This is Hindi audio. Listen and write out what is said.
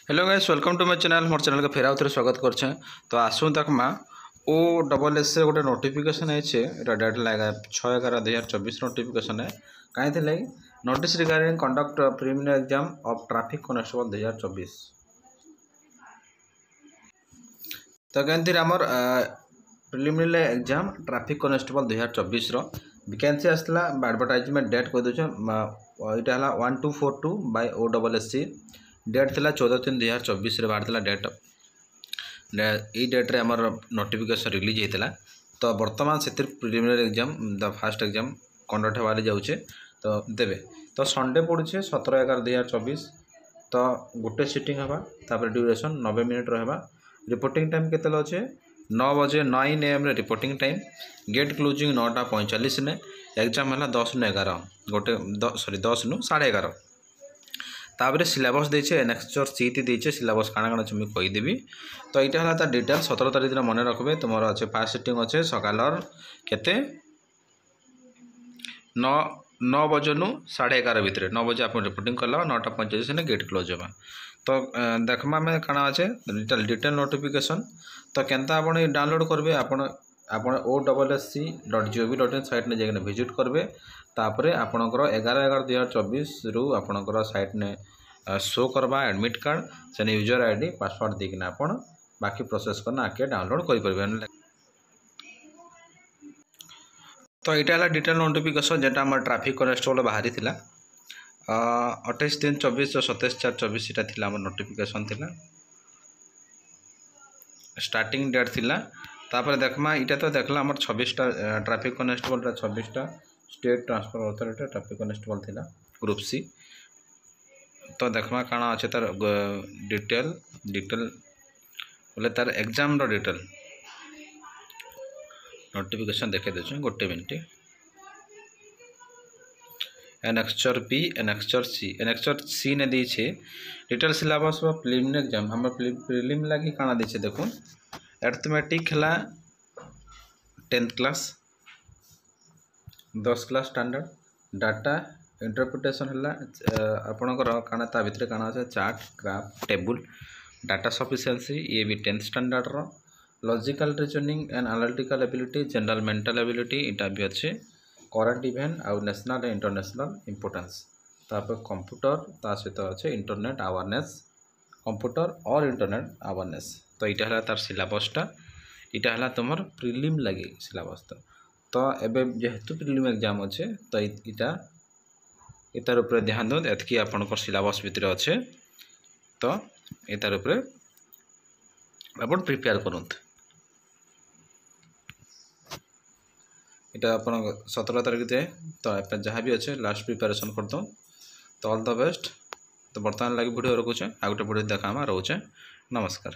Hello guys, welcome to my channel. मोर चैनल के फेर आउथरे स्वागत करछे। तो आसु तक मा ओ डबल एस से गोटे नोटिफिकेशन आइछे। एटा डेट लागा 6/11/2024 नोटिफिकेशन है काई थे notice regarding conduct preliminary exam of traffic constable 2024। तो केनथि हमर प्रिलिमिनरी एग्जाम ट्रैफिक कांस्टेबल 2024 रो वैकेंसी आसला एडवर्टाइजमेंट डेट कह दोछ इटा हला 1242 बाय OSSC। डेट थिला 14/3/2024 रे बाहर डेट ई डेट रे हमर नोटिफिकेशन रिलीज होता। तो वर्तमान से preliminary exam the first exam conduct होवार जाऊे तो देवे। तो संडे पड़े 17/11/2024। तो गोटे सीटिंग हवा तापर ड्यूरेशन 90 मिनिट रहा। रिपोर्टिंग टाइम केते अच्छे 9 बजे 9 AM reporting time. Gate closing 9:45 ने। एग्जाम है 10 नु 11 गोटे 10 नु 11:30। तापर सिलेबस देचे नेक्स्ट सीट देचे सिलेबस काଣା काଣା मुझे कहीदेवी। तो यहाँ है डिटेल 17 तारीख दिन मन रखबे। तुम अच्छे फास्ट सीटिंग अच्छे सकालर केते 9 बजे नु 11:30 भितर 9 बजे आप रिपोर्टिंग कला 9:45 ने गेट क्लोज होगा। तो देखमा में काଣା अच्छे डिटेल नोटिफिकेशन। तो केनता आप डाउनलोड करेंगे आपण OSSC.gov.in साइट ने जाकर विजिट करेंगे। तापर आपणकर 11/11/2024 रु आपणकर साइट ने शो करवा एडमिट कार्ड से यूजर आईडी पासवर्ड देकिना आपण बाकी प्रोसेस करना आके डाउनलोड कर पारे। तो यहाँ है डिटेल नोटिफिकेशन जेटा आम ट्रैफिक कांस्टेबल बाहरी थिला 28/3/24 27/4/24 इटा थिला आम नोटिफिकेशन थिला। स्टार्टिंग डेट थिला। तापर देखमा इटा तो देखला आम 26टा ट्रैफिक कांस्टेबल 26टा state transport authority traffic constable थिला ग्रुप सी। तो देखमा काଣା अच्छे तार डिटेल बोले तार एग्जाम रो डिटेल नोटिफिकेशन देखे देछन गोटे minute. Annexure B annexure C ने दीछे detail syllabus of preliminary exam. हम प्रिलिम लगी काଣା दीछे देखो अरिथमेटिक हला 10th class 10 class standard data interpretation है आपणकर काଣା ता भितर काଣା अच्छे chart graph table data sufficiency ये भी 10th स्टैंडर्ड रो। Logical reasoning and analytical ability general mental ability इटा भी अच्छे। करंट इवेंट आउ नेशनल एंड इंटरनेशनल इंपोर्टेंस। तापर कंप्यूटर ता सहित अच्छे इंटरनेट अवेयरनेस कंप्यूटर और इंटरनेट अवेयरनेस। तो यहाँ है तार सिलेबसटा यहाँ है तुम प्रिलिम लगे सिलेबस। तो एवं जेहेतु प्रिलिम एग्जाम अच्छे तो इतार ऊपर ध्यान दो एतकी आपंकर सिलेबस भितर अच्छे। तो इतार ऊपर आप प्रिपेयर करत इटा आप 17 तारीख दे। तो जहाँ भी अच्छे लास्ट प्रिपेरेसन कर दो। तो ऑल द बेस्ट। तो बर्तमान लगे वीडियो रखुचे आ गोटे वीडियो देखा रोचे। नमस्कार।